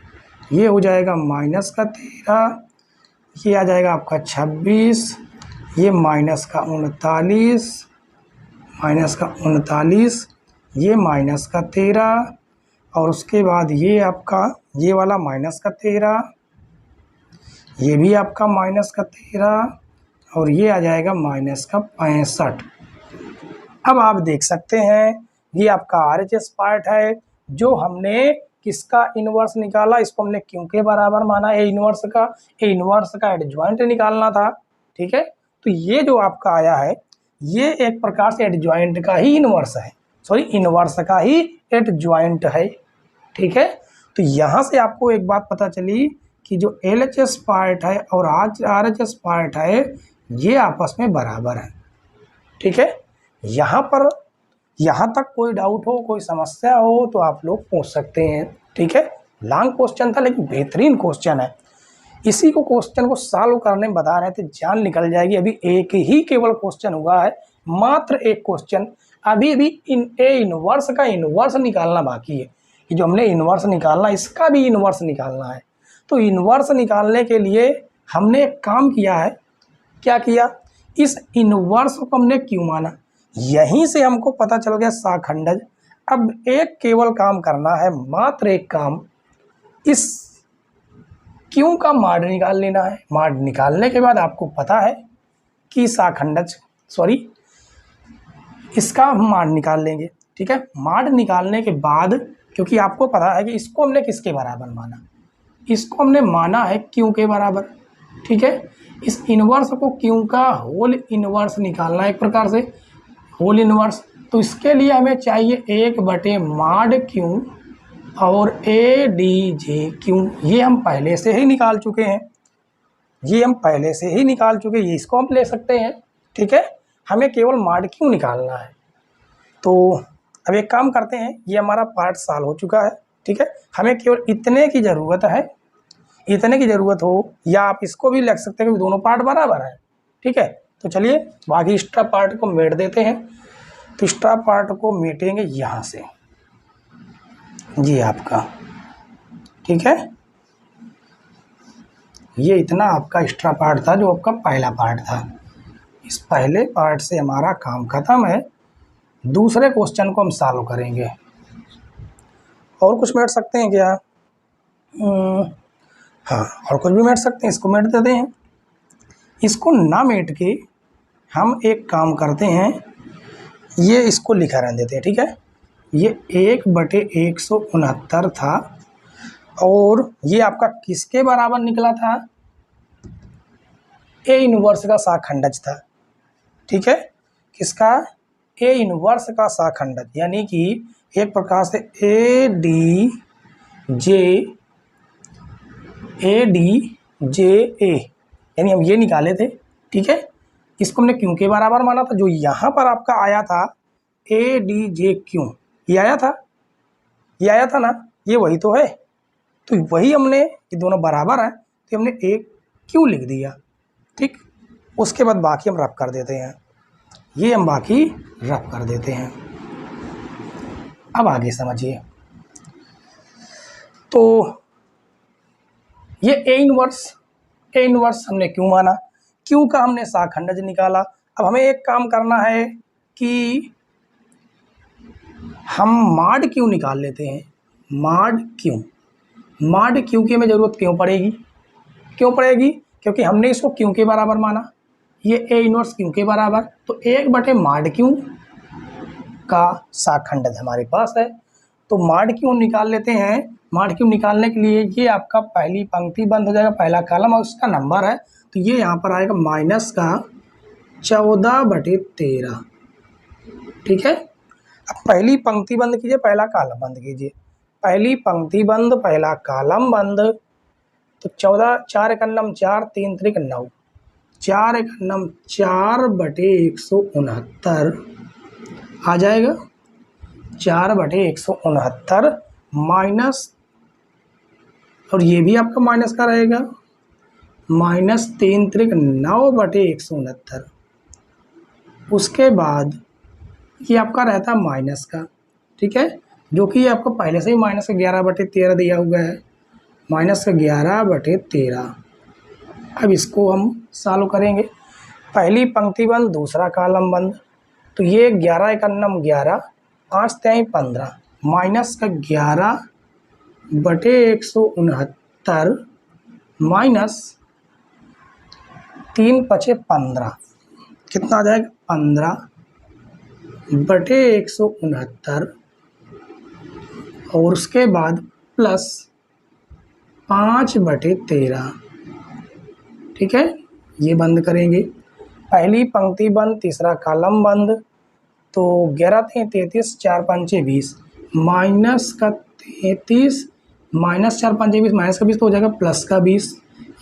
ये हो जाएगा माइनस का 13, ये आ जाएगा आपका 26, ये माइनस का 39, ये माइनस का 13 और उसके बाद ये आपका ये वाला माइनस का 13, ये भी आपका माइनस का 13 और ये आ जाएगा माइनस का 65। अब आप देख सकते हैं ये आपका RHS पार्ट है, जो हमने किसका इन्वर्स निकाला, इसको हमने क्यों के बराबर माना, ए इन्वर्स का एडजॉइंट निकालना था, ठीक है। तो ये जो आपका आया है ये एक प्रकार से एडजॉइंट का ही इन्वर्स है, इन्वर्स का ही एडजॉइंट है, ठीक है। तो यहाँ से आपको एक बात पता चली कि जो LHS पार्ट है और RHS पार्ट है ये आपस में बराबर है। ठीक है, यहाँ तक कोई डाउट हो, कोई समस्या हो तो आप लोग पूछ सकते हैं। ठीक है, लॉन्ग क्वेश्चन था लेकिन बेहतरीन क्वेश्चन है। इसी को क्वेश्चन को सॉल्व करने में बता रहे थे, जान निकल जाएगी। अभी एक ही केवल क्वेश्चन हुआ है, मात्र एक क्वेश्चन। अभी ए इनवर्स का इनवर्स निकालना बाकी है। ये जो हमने इनवर्स निकालना, इसका भी इनवर्स निकालना है। तो इनवर्स निकालने के लिए हमने एक काम किया है। क्या किया? इस इनवर्स को हमने क्यों माना, यहीं से हमको पता चल गया साखंडज। अब एक केवल काम करना है, मात्र एक काम, इस क्यों का माड निकाल लेना है। माड निकालने के बाद आपको पता है कि साखंडज इसका हम माड निकाल लेंगे। ठीक है, माड निकालने के बाद क्योंकि आपको पता है कि इसको हमने किसके बराबर माना, इसको हमने माना है क्यों के बराबर। ठीक है, इस इनवर्स को क्यों का होल इनवर्स निकालना है, एक प्रकार से होल इनवर्स। तो इसके लिए हमें चाहिए 1/माड क्यों और ADJ ये हम पहले से ही निकाल चुके हैं, ये इसको हम ले सकते हैं। ठीक है, हमें केवल माड क्यों निकालना है। तो अब एक काम करते हैं, ये हमारा पार्ट सॉल्व हो चुका है। ठीक है, हमें केवल इतने की ज़रूरत है, इतने की ज़रूरत हो, या आप इसको भी लिख सकते हैं कि दोनों पार्ट बराबर है। ठीक है, तो चलिए बाकी एक्स्ट्रा पार्ट को मेट देते हैं। तो एक्स्ट्रा पार्ट को मेटेंगे यहाँ से, जी आपका। ठीक है, ये इतना आपका एक्स्ट्रा पार्ट था जो आपका पहला पार्ट था। इस पहले पार्ट से हमारा काम खत्म है। दूसरे क्वेश्चन को हम सॉल्व करेंगे। और कुछ मेट सकते हैं क्या? हाँ, और कुछ भी मेट सकते हैं, इसको मेट देते हैं। इसको ना मेट के हम एक काम करते हैं, ये इसको लिखा रहने देते हैं। ठीक है, ये 1/169 था और ये आपका किसके बराबर निकला था? ए इनवर्स का साखंडज था। ठीक है, किसका? ए इनवर्स का साखंडज, यानी कि एक प्रकार से ADJA, यानी हम ये निकाले थे। ठीक है, इसको हमने क्यों के बराबर माना था। जो यहाँ पर आपका आया था ADJ, ये आया था ना, ये वही तो है। तो वही हमने, ये दोनों बराबर है तो हमने एक क्यों लिख दिया। ठीक, उसके बाद बाकी हम रफ कर देते हैं, ये हम बाकी रफ कर देते हैं। अब आगे समझिए। तो ये ए इनवर्स हमने क्यों माना, क्यों का हमने साखंडज निकाला। अब हमें एक काम करना है कि हम माड क्यों निकाल लेते हैं। माड क्यों की हमें ज़रूरत क्यों पड़ेगी, क्योंकि हमने इसको क्यों के बराबर माना, ये ए इनवर्स क्यों के बराबर। तो 1/माड क्यों का साखंडज हमारे पास है। तो माड क्यों निकाल लेते हैं। माड क्यों निकालने के लिए ये आपका पहली पंक्ति बंद हो जाएगा, पहला कॉलम और उसका नंबर है, तो ये यहाँ पर आएगा -14/13। ठीक है, अब पहली पंक्ति बंद कीजिए, पहला कॉलम बंद कीजिए। पहली पंक्ति बंद, पहला कॉलम बंद। तो 14, 4 × 4, 3 × 9, 4 × 4/169 आ जाएगा। 4/169 माइनस, और ये भी आपका माइनस का रहेगा, -3 × 9/169। उसके बाद ये आपका रहता है माइनस का। ठीक है, जो कि आपको पहले से ही -11/13 दिया हुआ है, -11/13। अब इसको हम सॉल्व करेंगे। पहली पंक्ति बंद, दूसरा कॉलम बंद। तो ये 11 × 11, 5 × 3 = 15, -11/169 माइनस 3 × 5 = 15, कितना आ जाएगा? 15/169 और उसके बाद प्लस 5/13। ठीक है, ये बंद करेंगे। पहली पंक्ति बंद, तीसरा कॉलम बंद। तो 11 × 3 = 33, 4 × 5 = 20, -33 -4×5 = 20, माइनस का 20 तो हो जाएगा प्लस का 20,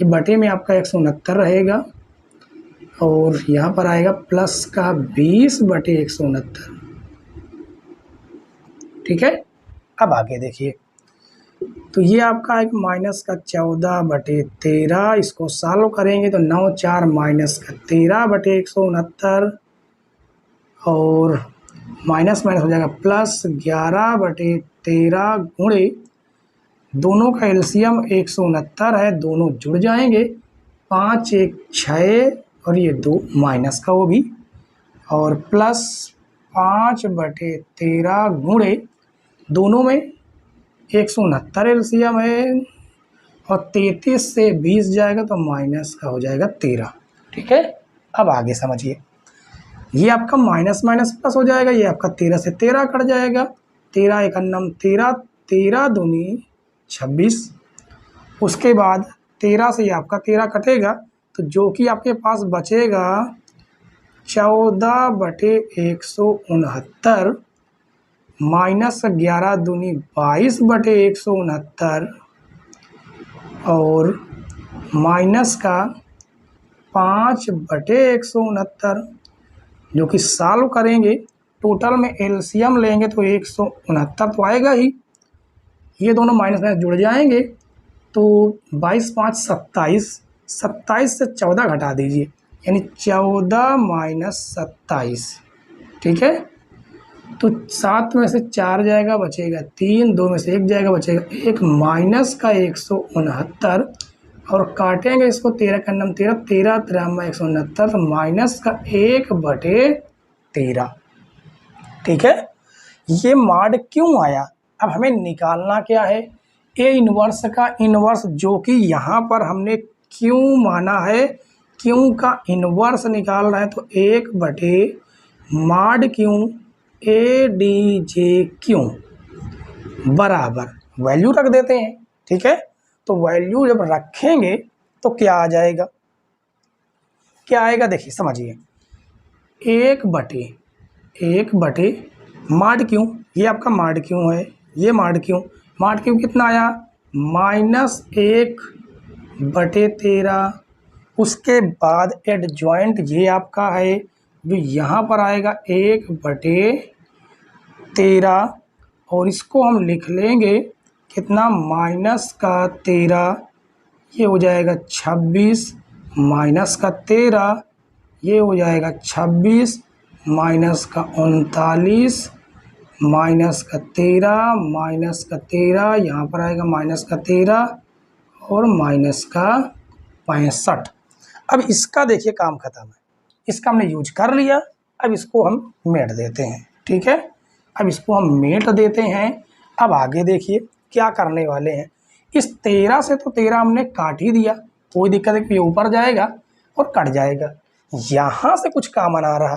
ये बटे में आपका 169 रहेगा और यहाँ पर आएगा प्लस का 20 बटे 169। ठीक है, अब आगे देखिए, तो ये आपका है माइनस का 14 बटे 13, इसको सॉल्व करेंगे तो 9 4 माइनस का 13 बटे 169 और माइनस माइनस हो जाएगा प्लस 11 बटे 13 गुणे दोनों का एलसीएम 169 है, दोनों जुड़ जाएंगे, 5 1 6 और ये 2 माइनस का वो भी, और प्लस 5 बटे 13 गुणे दोनों में 169 एलसीएम है और 33 से 20 जाएगा तो माइनस का हो जाएगा 13। ठीक है, अब आगे समझिए, ये आपका माइनस माइनस प्लस हो जाएगा, ये आपका 13 से 13 कट जाएगा, 13 1 13, 13 दूनी 26, उसके बाद 13 से ये आपका 13 कटेगा तो जो कि आपके पास बचेगा 14 बटे 169 माइनस 11 दूनी 22 बटे 169 और माइनस का 5 बटे 169, जो कि सॉल्व करेंगे टोटल में एलसीएम लेंगे तो 169 तो आएगा ही, ये दोनों माइनस माइनस जुड़ जाएंगे तो 22 5 27, 27 से 14 घटा दीजिए यानी 14 माइनस 27। ठीक है, तो 7 में से 4 जाएगा बचेगा 3, 2 में से 1 जाएगा बचेगा 1, माइनस का 169 और काटेंगे इसको 13 का 13, 13 13 169 तो माइनस का 1 बटे 13। ठीक है, ये मॉड क्यों आया, अब हमें निकालना क्या है, ए इनवर्स का इनवर्स, जो कि यहाँ पर हमने क्यों माना है, क्यों का इनवर्स निकाल रहे हैं तो 1 बटे मॉड क्यों ए डी जे क्यों बराबर वैल्यू रख देते हैं। ठीक है, तो वैल्यू जब रखेंगे तो क्या आ जाएगा, क्या आएगा देखिए समझिए, 1 बटे मॉड क्यों, ये आपका मॉड क्यों है, ये मॉड क्यों कितना आया -1 बटे 13, उसके बाद एडजॉइंट ये आपका है जो यहाँ पर आएगा 1 बटे 13 और इसको हम लिख लेंगे कितना माइनस का 13, ये हो जाएगा 26 माइनस का 13, ये हो जाएगा 26 माइनस का 39 माइनस का 13 माइनस का 13, यहाँ पर आएगा माइनस का 13 और माइनस का 65। अब इसका देखिए काम खत्म है, इसका हमने यूज कर लिया, अब इसको हम मेट देते हैं। ठीक है, अब इसको हम मेट देते हैं। अब आगे देखिए क्या करने वाले हैं, इस 13 से तो 13 हमने काट ही दिया, कोई दिक्कत है कि ये ऊपर जाएगा और कट जाएगा, यहाँ से कुछ कॉमन आ रहा,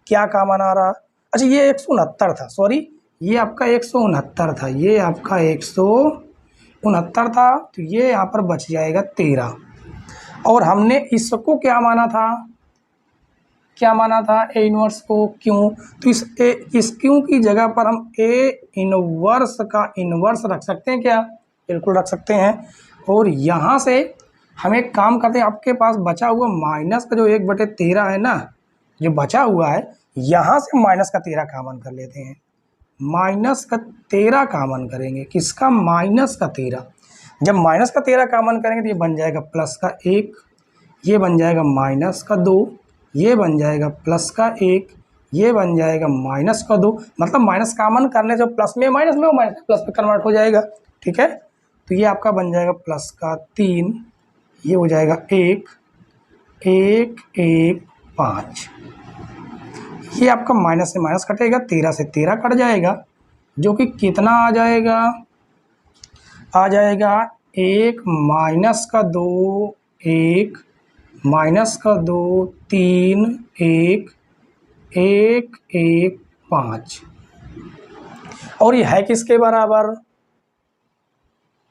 क्या कॉमन आ रहा, अच्छा ये 169 था, सॉरी ये आपका 169 था, ये आपका 169 था तो ये यहाँ पर बच जाएगा 13 और हमने इसको क्या माना था ए इनवर्स को क्यों, तो इस क्यों की जगह पर हम ए इनवर्स का इनवर्स रख सकते हैं क्या, बिल्कुल रख सकते हैं। और यहाँ से हम एक काम करते हैं, आपके पास बचा हुआ माइनस का जो 1 बटे 13 है ना, जो बचा हुआ है यहाँ से माइनस का 13 कॉमन कर लेते हैं, माइनस का 13 कॉमन करेंगे, किसका माइनस का 13, जब माइनस का 13 कॉमन करेंगे तो ये बन जाएगा प्लस का 1, ये बन जाएगा माइनस का 2, ये बन जाएगा प्लस का 1, ये बन जाएगा माइनस का 2, मतलब माइनस कॉमन करने से प्लस में माइनस में वो माइनस प्लस में कन्वर्ट हो जाएगा। ठीक है, तो ये आपका बन जाएगा प्लस का 3, ये हो जाएगा 1 1 1 5, ये आपका माइनस से माइनस कटेगा, 13 से 13 कट जाएगा, जो कि कितना आ जाएगा 1 माइनस का 2 1 माइनस का 2 3 1 1 1 5 और ये है किसके बराबर,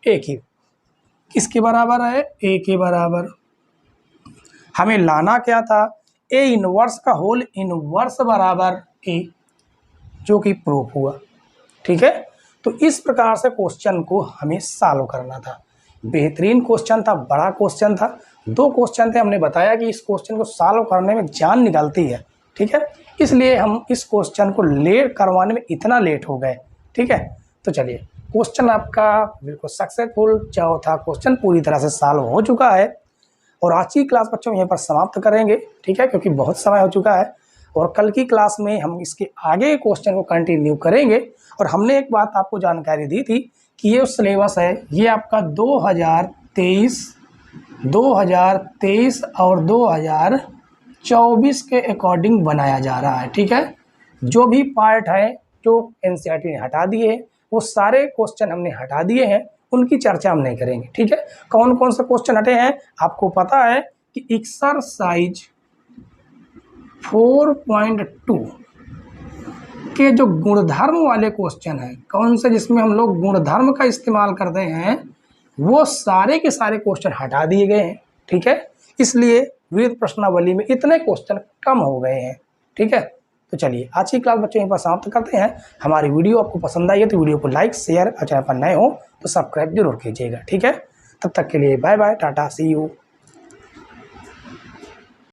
ए की, किसके बराबर है, ए के बराबर। हमें लाना क्या था, ए इनवर्स का होल इनवर्स बराबर ए, जो कि प्रूफ हुआ। ठीक है, तो इस प्रकार से क्वेश्चन को हमें सॉल्व करना था। बेहतरीन क्वेश्चन था, बड़ा क्वेश्चन था, 2 क्वेश्चन थे। हमने बताया कि इस क्वेश्चन को सॉल्व करने में जान निकलती है, ठीक है, इसलिए हम इस क्वेश्चन को लेट करवाने में इतना लेट हो गए, ठीक है। तो चलिए, क्वेश्चन आपका बिल्कुल सक्सेसफुल, चौथा क्वेश्चन पूरी तरह से सॉल्व हो चुका है। और आज की क्लास बच्चों यहीं पर समाप्त करेंगे, ठीक है, क्योंकि बहुत समय हो चुका है। और कल की क्लास में हम इसके आगे क्वेश्चन को कंटिन्यू करेंगे। और हमने एक बात आपको जानकारी दी थी कि ये सिलेबस है, ये आपका 2023 और 2024 के अकॉर्डिंग बनाया जा रहा है, ठीक है। जो भी पार्ट है जो एनसीईआरटी ने हटा दिए हैं, वो सारे क्वेश्चन हमने हटा दिए हैं, उनकी चर्चा हम नहीं करेंगे, ठीक है। कौन कौन से क्वेश्चन हटे हैं आपको पता है कि एक्सरसाइज 4.2 के जो गुणधर्म वाले क्वेश्चन हैं, कौन से जिसमें हम लोग गुणधर्म का इस्तेमाल करते हैं, वो सारे के सारे क्वेश्चन हटा दिए गए हैं, ठीक है। इसलिए विविध प्रश्नावली में इतने क्वेश्चन कम हो गए हैं, ठीक है। तो चलिए, आज की क्लास बच्चों यहीं पर समाप्त करते हैं। हमारी वीडियो आपको पसंद आई है तो वीडियो को लाइक, शेयर और चैनल पर नए हो तो सब्सक्राइब जरूर कीजिएगा, ठीक है। तब तक के लिए bye bye, tata, see you.